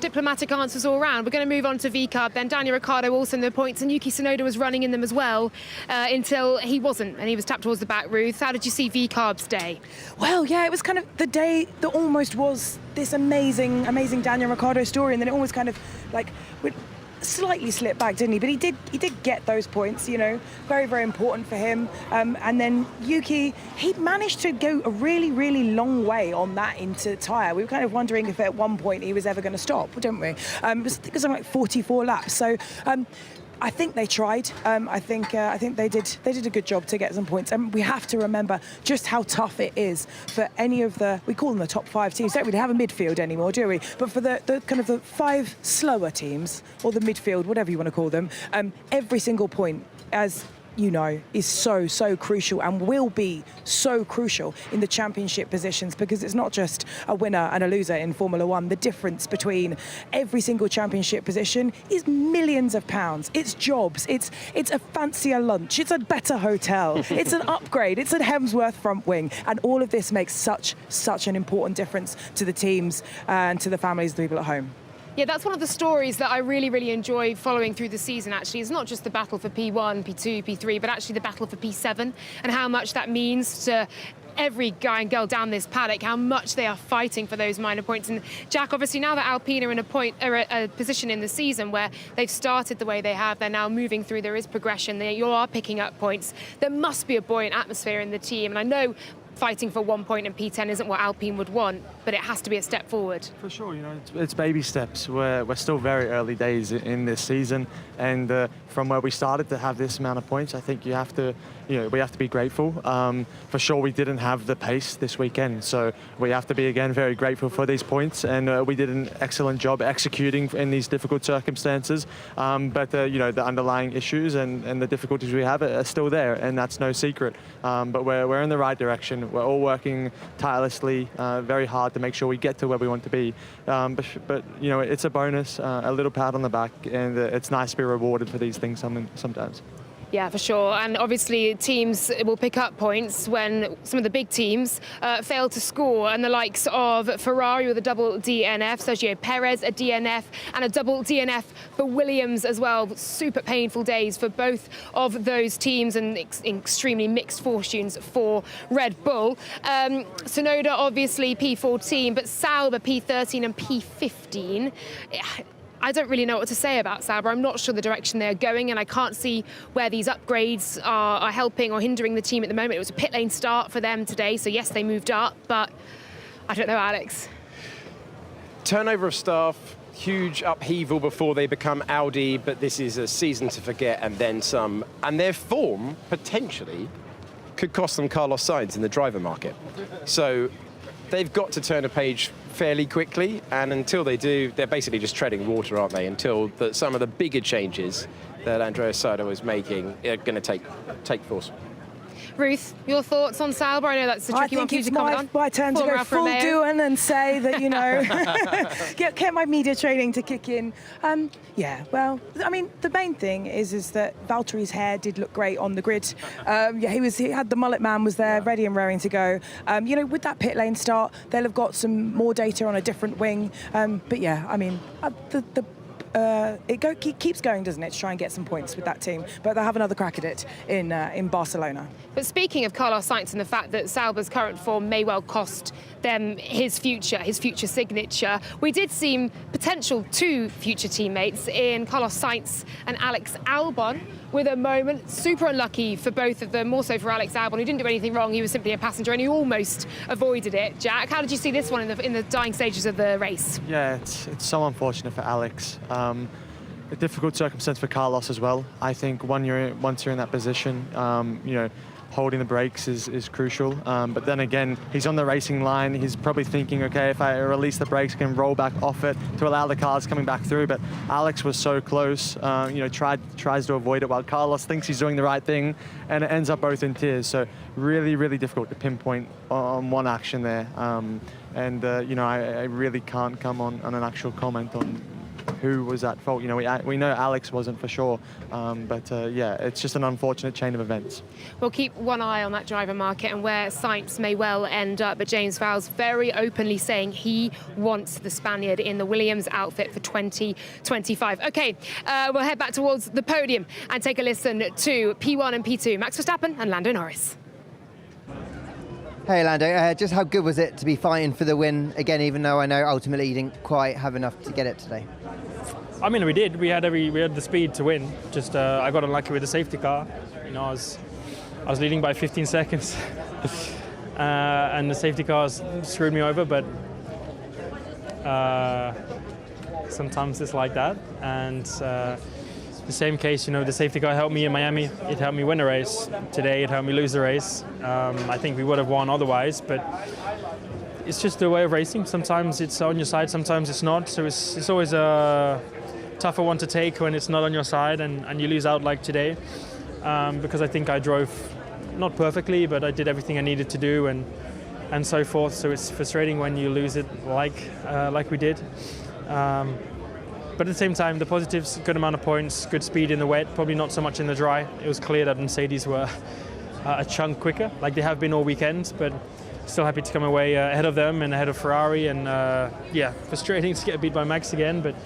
Diplomatic answers all round. We're going to move on to VCARB, then Daniel Ricciardo also in the points, and Yuki Tsunoda was running in them as well until he wasn't, and he was tapped towards the back. Ruth, how did you see VCARB's day? Well, yeah, it was kind of the day that almost was this amazing Daniel Ricciardo story, and then it almost kind of like slightly slipped back, didn't he? But he did get those points, very, very important for him. And then Yuki, he managed to go a really, really long way on that into tyre. We were kind of wondering if at one point he was ever going to stop, didn't we? It was like 44 laps. So I think they tried. I think they did a good job to get some points. And we have to remember just how tough it is for any of we call them the top 5 teams. Don't really have a midfield anymore, do we? But for the kind of the 5 slower teams, or the midfield, whatever you want to call them, every single point, as you know, is so crucial and will be so crucial in the championship positions, because it's not just a winner and a loser in Formula One. The difference between every single championship position is millions of pounds. It's jobs, it's a fancier lunch, it's a better hotel, it's an upgrade, it's a Hemsworth front wing, and all of this makes such an important difference to the teams and to the families of the people at home. Yeah, that's one of the stories that I really, really enjoy following through the season, actually. It's not just the battle for P1, P2, P3, but actually the battle for P7 and how much that means to every guy and girl down this paddock, how much they are fighting for those minor points. And Jack, obviously now that Alpine are in a position in the season where they've started the way they have, they're now moving through, there is progression, you are picking up points. There must be a buoyant atmosphere in the team, and I know fighting for 1 point in P10 isn't what Alpine would want, but it has to be a step forward. For sure, it's baby steps. We're still very early days in this season, and from where we started to have this amount of points, I think we have to be grateful. For sure, we didn't have the pace this weekend, so we have to be again very grateful for these points, and we did an excellent job executing in these difficult circumstances. But the underlying issues and the difficulties we have are still there, and that's no secret. But we're in the right direction. season. We're all working tirelessly, very hard to make sure we get to where we want to be. But you know, it's a bonus, a little pat on the back, and it's nice to be rewarded for these things sometimes. Yeah, for sure. And obviously teams will pick up points when some of the big teams fail to score, and the likes of Ferrari with a double DNF, Sergio Perez a DNF, and a double DNF for Williams as well. Super painful days for both of those teams, and extremely mixed fortunes for Red Bull. Tsunoda obviously P14, but Sauber P13 and P15. I don't really know what to say about Sauber. I'm not sure the direction they're going, and I can't see where these upgrades are helping or hindering the team at the moment. It was a pit lane start for them today, so yes, they moved up, but I don't know, Alex. Turnover of staff, huge upheaval before they become Audi, but this is a season to forget and then some. And their form, potentially, could cost them Carlos Sainz in the driver market. So they've got to turn a page fairly quickly, and until they do, they're basically just treading water, aren't they? Until some of the bigger changes that Andreas Seidl was making are going to take force. Ruth, your thoughts on Sauber? I know that's a tricky one for you to comment on. I think it's my turn to go full doing and say that, you know, get my media training to kick in. Yeah, well, I mean, the main thing is that Valtteri's hair did look great on the grid. Yeah, he had the mullet man was there, ready and raring to go. You know, with that pit lane start, they'll have got some more data on a different wing. But yeah, I mean, it keeps going, doesn't it, to try and get some points with that team. But they'll have another crack at it in Barcelona. But speaking of Carlos Sainz and the fact that Sauber's current form may well cost them his future signature, we did see potential two future teammates in Carlos Sainz and Alex Albon, with a moment super unlucky for both of them, more so for Alex Albon, who didn't do anything wrong. He was simply a passenger and he almost avoided it. Jack, how did you see this one in the dying stages of the race? Yeah, it's so unfortunate for Alex. A difficult circumstance for Carlos as well. I think once you're in that position, you know, holding the brakes is crucial. But then again, he's on the racing line. He's probably thinking, okay, if I release the brakes, I can roll back off it to allow the cars coming back through. But Alex was so close, you know, tries to avoid it while Carlos thinks he's doing the right thing, and it ends up both in tears. So really, really difficult to pinpoint on one action there. You know, I really can't come on an actual comment on who was at fault. You know, we know Alex wasn't for sure, but yeah, it's just an unfortunate chain of events. We'll keep one eye on that driver market and where Sainz may well end up, but James Vowles very openly saying he wants the Spaniard in the Williams outfit for 2025. Okay, we'll head back towards the podium and take a listen to P1 and P2, Max Verstappen and Lando Norris. Hey Lando, just how good was it to be fighting for the win again, even though I know ultimately you didn't quite have enough to get it today? I mean, we did. We had the speed to win. Just I got unlucky with the safety car. You know, I was leading by 15 seconds, and the safety cars screwed me over. But sometimes it's like that. And the same case, you know, the safety car helped me in Miami. It helped me win a race. Today, it helped me lose the race. I think we would have won otherwise, but it's just the way of racing. Sometimes it's on your side, sometimes it's not. So it's always a tougher one to take when it's not on your side and you lose out like today. Because I think I drove not perfectly, but I did everything I needed to do and so forth. So it's frustrating when you lose it like we did. But at the same time, the positives, good amount of points, good speed in the wet, probably not so much in the dry. It was clear that Mercedes were a chunk quicker, like they have been all weekend, but still happy to come away ahead of them and ahead of Ferrari. And yeah, frustrating to get beat by Max again, but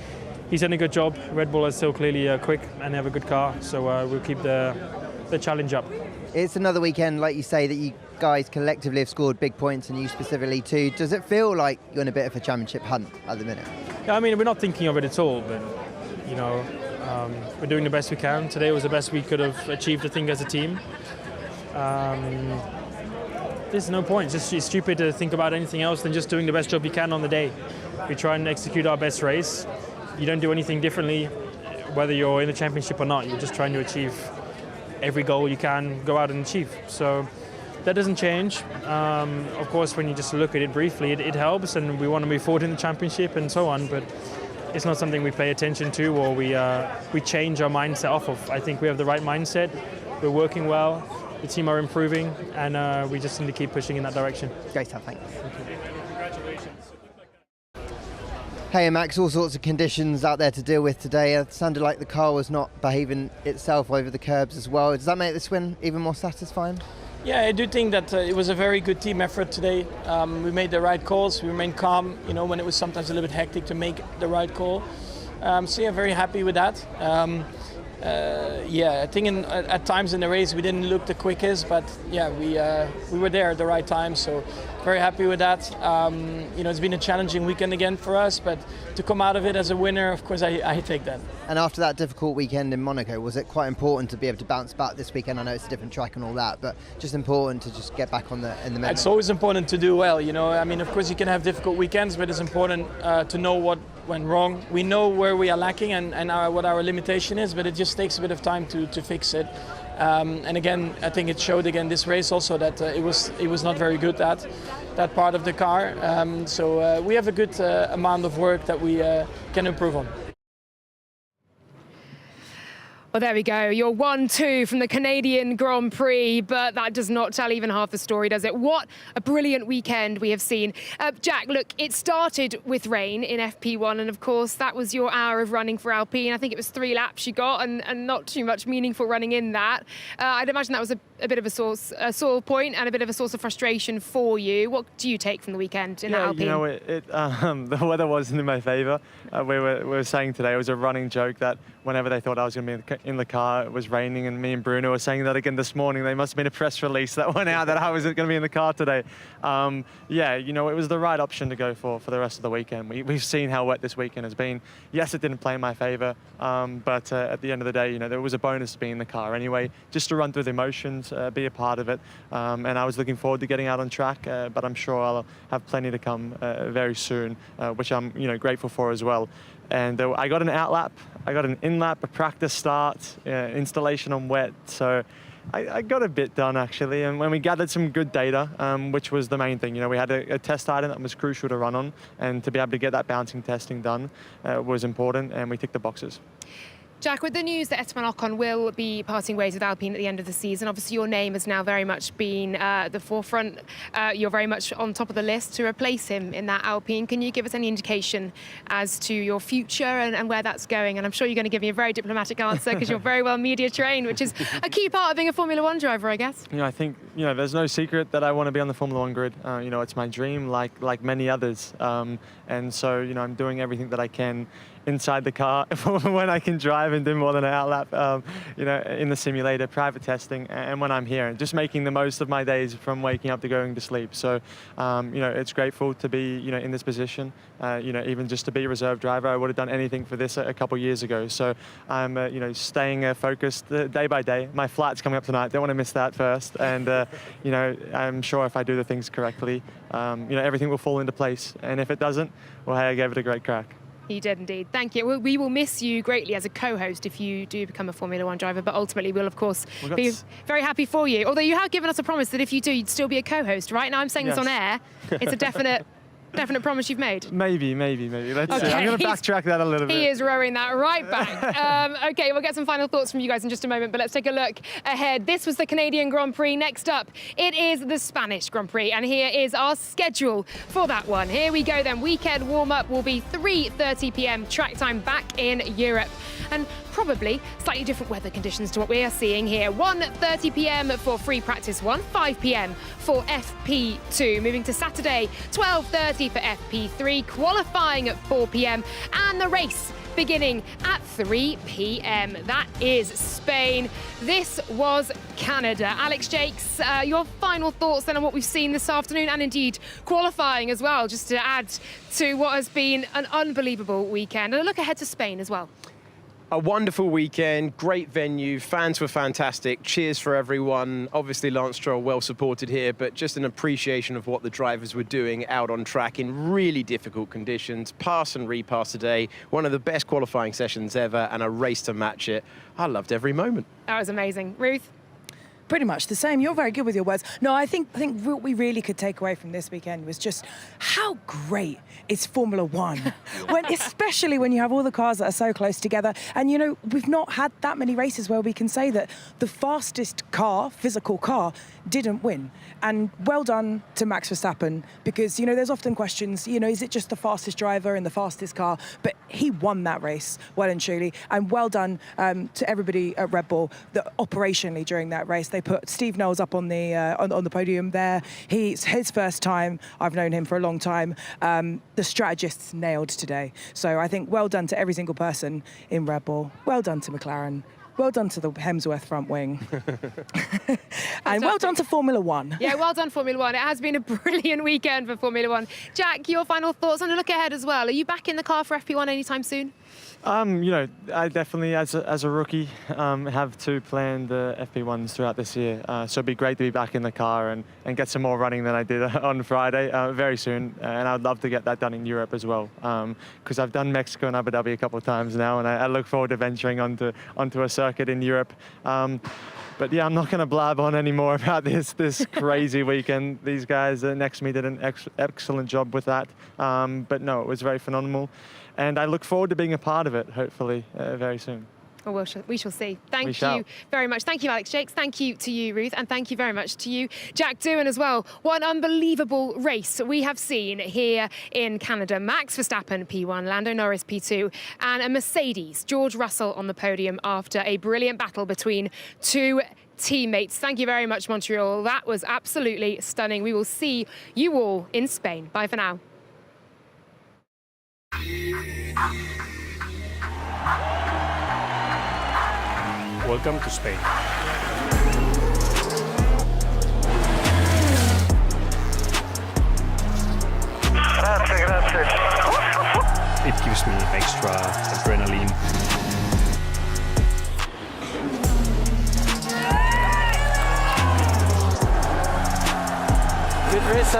he's done a good job. Red Bull is still clearly quick and they have a good car, so we'll keep the challenge up. It's another weekend, like you say, that you guys collectively have scored big points, and you specifically too. Does it feel like you're in a bit of a championship hunt at the minute? Yeah, I mean, we're not thinking of it at all, but you know, we're doing the best we can. Today was the best we could have achieved, I think, as a team. There's no point. It's stupid to think about anything else than just doing the best job you can on the day. We try and execute our best race. You don't do anything differently, whether you're in the championship or not. You're just trying to achieve every goal you can go out and achieve. So that doesn't change. Of course, when you just look at it briefly, it helps, and we want to move forward in the championship and so on, but it's not something we pay attention to or we change our mindset off of. I think we have the right mindset. We're working well. the team are improving, and we just need to keep pushing in that direction. Great stuff, thanks. Hey Max, all sorts of conditions out there to deal with today. It sounded like the car was not behaving itself over the curbs as well. Does that make this win even more satisfying? Yeah, I do think that it was a very good team effort today. We made the right calls. We remained calm, when it was sometimes a little bit hectic to make the right call. So yeah, very happy with that. I think at times in the race we didn't look the quickest, but yeah, we were there at the right time. So very happy with that. It's been a challenging weekend again for us, but to come out of it as a winner, of course, I take that. And after that difficult weekend in Monaco, was it quite important to be able to bounce back this weekend? I know it's a different track and all that, but just important to just get back in the middle. It's always important to do well. Of course you can have difficult weekends, but it's important to know what went wrong. We know where we are lacking and what our limitation is, but it just takes a bit of time to fix it. And again, I think it showed again this race also that it was not very good that part of the car. So we have a good amount of work that we can improve on. Well, there we go. You're 1-2 from the Canadian Grand Prix, but that does not tell even half the story, does it? What a brilliant weekend we have seen. Jack, look, it started with rain in FP1, and of course that was your hour of running for Alpine. I think it was 3 laps you got, and not too much meaningful running in that. I'd imagine that was a bit of a sore point and a bit of a source of frustration for you. What do you take from the weekend in Alpine? The weather wasn't in my favour. We were saying today, it was a running joke that whenever they thought I was going to be in the car, it was raining, and me and Bruno were saying that again this morning. There must have been a press release that went out that I wasn't going to be in the car today. It was the right option to go for the rest of the weekend. We've seen how wet this weekend has been. Yes, it didn't play in my favour, but at the end of the day, there was a bonus to being in the car anyway, just to run through the emotions, be a part of it. And I was looking forward to getting out on track, but I'm sure I'll have plenty to come very soon, which I'm grateful for as well. And I got an outlap, I got an in-lap, a practice start, installation on wet. So I got a bit done actually. And when we gathered some good data, which was the main thing, we had a test item that was crucial to run on, and to be able to get that bouncing testing done was important, and we ticked the boxes. Jack, with the news that Esteban Ocon will be parting ways with Alpine at the end of the season, obviously your name has now very much been the forefront. You're very much on top of the list to replace him in that Alpine. Can you give us any indication as to your future and where that's going? And I'm sure you're going to give me a very diplomatic answer because you're very well media trained, which is a key part of being a Formula One driver, I guess. I think there's no secret that I want to be on the Formula One grid. It's my dream, like many others. And so I'm doing everything that I can inside the car when I can drive and do more than an outlap, in the simulator, private testing, and when I'm here, and just making the most of my days from waking up to going to sleep. So, it's grateful to be, in this position. Even just to be a reserve driver, I would have done anything for this a couple of years ago. So I'm, staying focused day by day. My flight's coming up tonight. Don't want to miss that first. And, I'm sure if I do the things correctly, everything will fall into place. And if it doesn't, well, hey, I gave it a great crack. You did indeed. Thank you. We will miss you greatly as a co-host if you do become a Formula One driver, but ultimately we'll, of course, be very happy for you. Although you have given us a promise that if you do, you'd still be a co-host, right? Now I'm saying this on air. It's a definite promise you've made. Maybe. Let's see. I'm going to backtrack that a little bit. He is rowing that right back. Okay, we'll get some final thoughts from you guys in just a moment, but let's take a look ahead. This was the Canadian Grand Prix. Next up, it is the Spanish Grand Prix, and here is our schedule for that one. Here we go then. Weekend warm-up will be 3:30 p.m. track time back in Europe. And probably slightly different weather conditions to what we are seeing here. 1:30 p.m. for free practice 1, 5 p.m. for FP2. Moving to Saturday, 12:30 for FP3, qualifying at 4 p.m. and the race beginning at 3 p.m. That is Spain. This was Canada. Alex Jakes, your final thoughts then on what we've seen this afternoon, and indeed qualifying as well, just to add to what has been an unbelievable weekend. And a look ahead to Spain as well. A wonderful weekend, great venue, fans were fantastic, cheers for everyone. Obviously Lance Stroll well supported here, but just an appreciation of what the drivers were doing out on track in really difficult conditions. Pass and repass today, one of the best qualifying sessions ever, and a race to match it. I loved every moment. That was amazing. Ruth? Pretty much the same. You're very good with your words. No, I think what we really could take away from this weekend was just how great is Formula One, especially when you have all the cars that are so close together. And you know, we've not had that many races where we can say that the fastest car, physical car, didn't win. And well done to Max Verstappen, because you know there's often questions. You know, is it just the fastest driver in the fastest car? But he won that race well and truly. And well done to everybody at Red Bull that operationally during that race they put Steve Knowles up on the podium there. It's his first time. I've known him for a long time. The strategists nailed today. So I think well done to every single person in Red Bull. Well done to McLaren. Well done to the Hemsworth front wing. And well done to Formula One. Yeah, well done, Formula One. It has been a brilliant weekend for Formula One. Jack, your final thoughts on a look ahead as well. Are you back in the car for FP1 anytime soon? You know, I definitely, as a rookie, have 2 planned FP1s throughout this year. So it'd be great to be back in the car and get some more running than I did on Friday very soon. And I'd love to get that done in Europe as well, because I've done Mexico and Abu Dhabi a couple of times now, and I look forward to venturing onto a circuit in Europe. But yeah, I'm not going to blab on anymore about this crazy weekend. These guys next to me did an excellent job with that. But no, it was very phenomenal. And I look forward to being a part of it, hopefully, very soon. Oh, we shall see. Thank you very much. Thank you, Alex Jakes. Thank you to you, Ruth. And thank you very much to you, Jack Doohan, as well. What an unbelievable race we have seen here in Canada. Max Verstappen, P1, Lando Norris, P2, and a Mercedes, George Russell on the podium after a brilliant battle between 2 teammates. Thank you very much, Montreal. That was absolutely stunning. We will see you all in Spain. Bye for now. Welcome to Spain. Grazie. It gives me extra adrenaline. Good race,